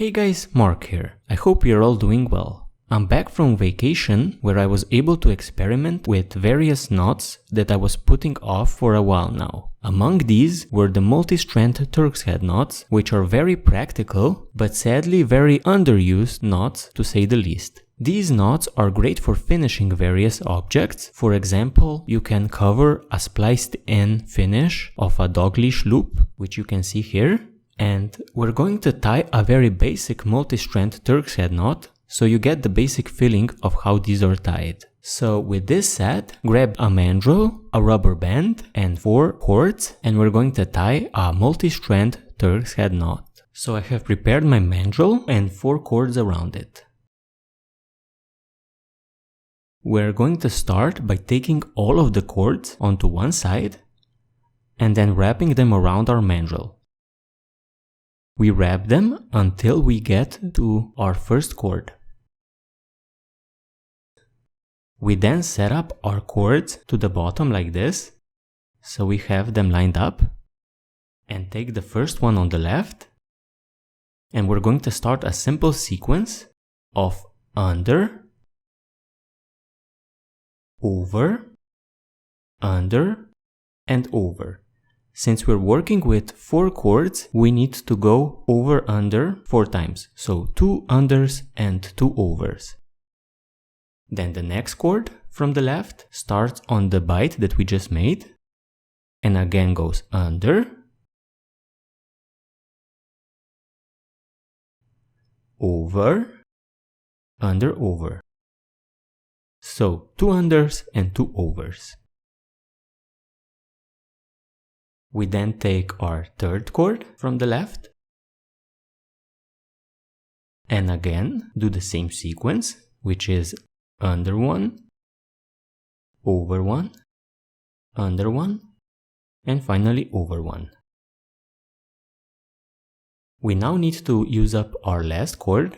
Hey guys, Mark here. I hope you're all doing well. I'm back from vacation where I was able to experiment with various knots that I was putting off for a while now. Among these were the multi-strand Turk's head knots, which are very practical, but sadly very underused knots to say the least. These knots are great for finishing various objects. For example, you can cover a spliced in finish of a dog leash loop, which you can see here. And we're going to tie a very basic multi-strand Turk's head knot, so you get the basic feeling of how these are tied. So with this set, grab a mandrel, a rubber band, and 4 cords, and we're going to tie a multi-strand Turk's head knot. So I have prepared my mandrel and 4 cords around it. We're going to start by taking all of the cords onto one side and then wrapping them around our mandrel. We wrap them until we get to our first cord. We then set up our cords to the bottom like this, so we have them lined up, and take the first one on the left, and we're going to start a simple sequence of under, over, under, and over. Since we're working with 4 cords, we need to go over under 4 times. So 2 unders and 2 overs. Then the next cord from the left starts on the bite that we just made and again goes under, over, under, over. So 2 unders and 2 overs. We then take our third cord from the left and again do the same sequence, which is under 1, over 1, under 1, and finally over 1. We now need to use up our last cord,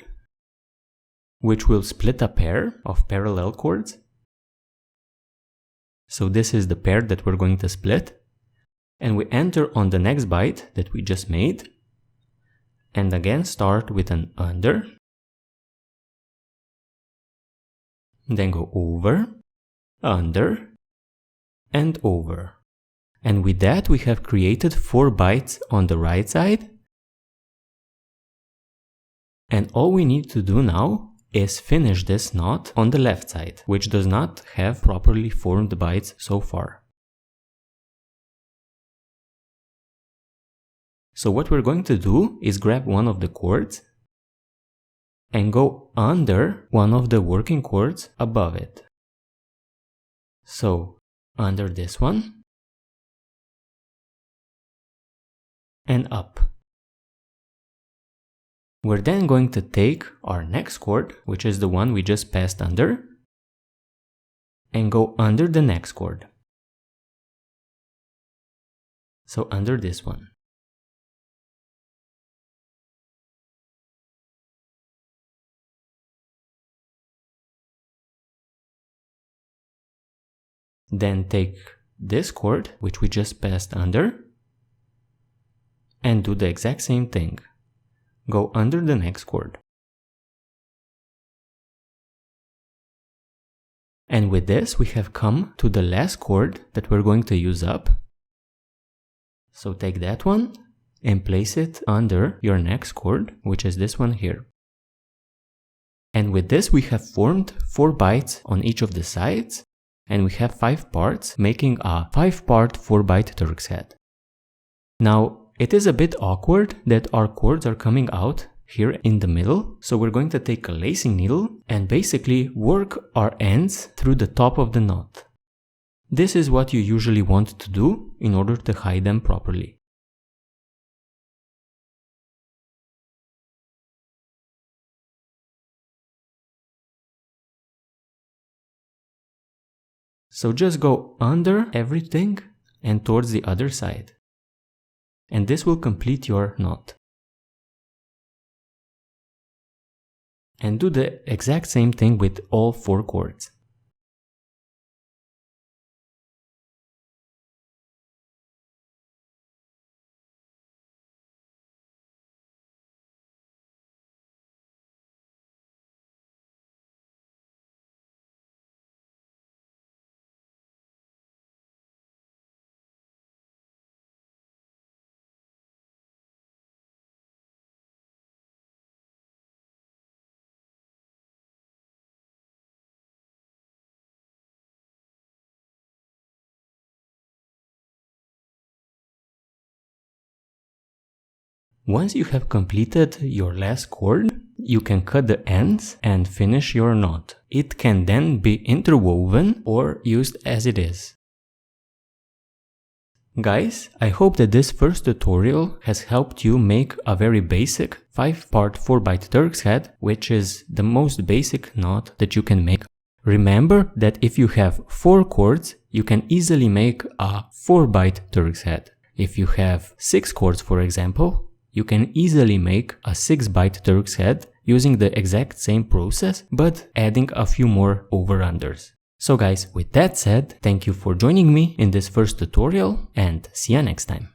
which will split a pair of parallel cords. So this is the pair that we're going to split. And we enter on the next bite that we just made, and again start with an under, then go over, under, and over. And with that we have created 4 bites on the right side, and all we need to do now is finish this knot on the left side, which does not have properly formed bites so far. So what we're going to do is grab one of the cords and go under one of the working cords above it. So under this one and up. We're then going to take our next cord, which is the one we just passed under, and go under the next cord. So under this one. Then take this cord, which we just passed under, and do the exact same thing. Go under the next cord. And with this, we have come to the last cord that we're going to use up. So take that one and place it under your next cord, which is this one here. And with this, we have formed 4 bites on each of the sides. And we have 5 parts, making a 5-part 4-bite Turk's head. Now, it is a bit awkward that our cords are coming out here in the middle, so we're going to take a lacing needle and basically work our ends through the top of the knot. This is what you usually want to do in order to hide them properly. So just go under everything and towards the other side. And this will complete your knot. And do the exact same thing with all 4 cords. Once you have completed your last cord, you can cut the ends and finish your knot. It can then be interwoven or used as it is. Guys, I hope that this first tutorial has helped you make a very basic 5-part 4-bight Turk's head, which is the most basic knot that you can make. Remember that if you have 4 cords, you can easily make a 4-bight Turk's head. If you have 6 cords, for example, you can easily make a 6-bight Turk's head using the exact same process, but adding a few more over-unders. So guys, with that said, thank you for joining me in this first tutorial and see you next time.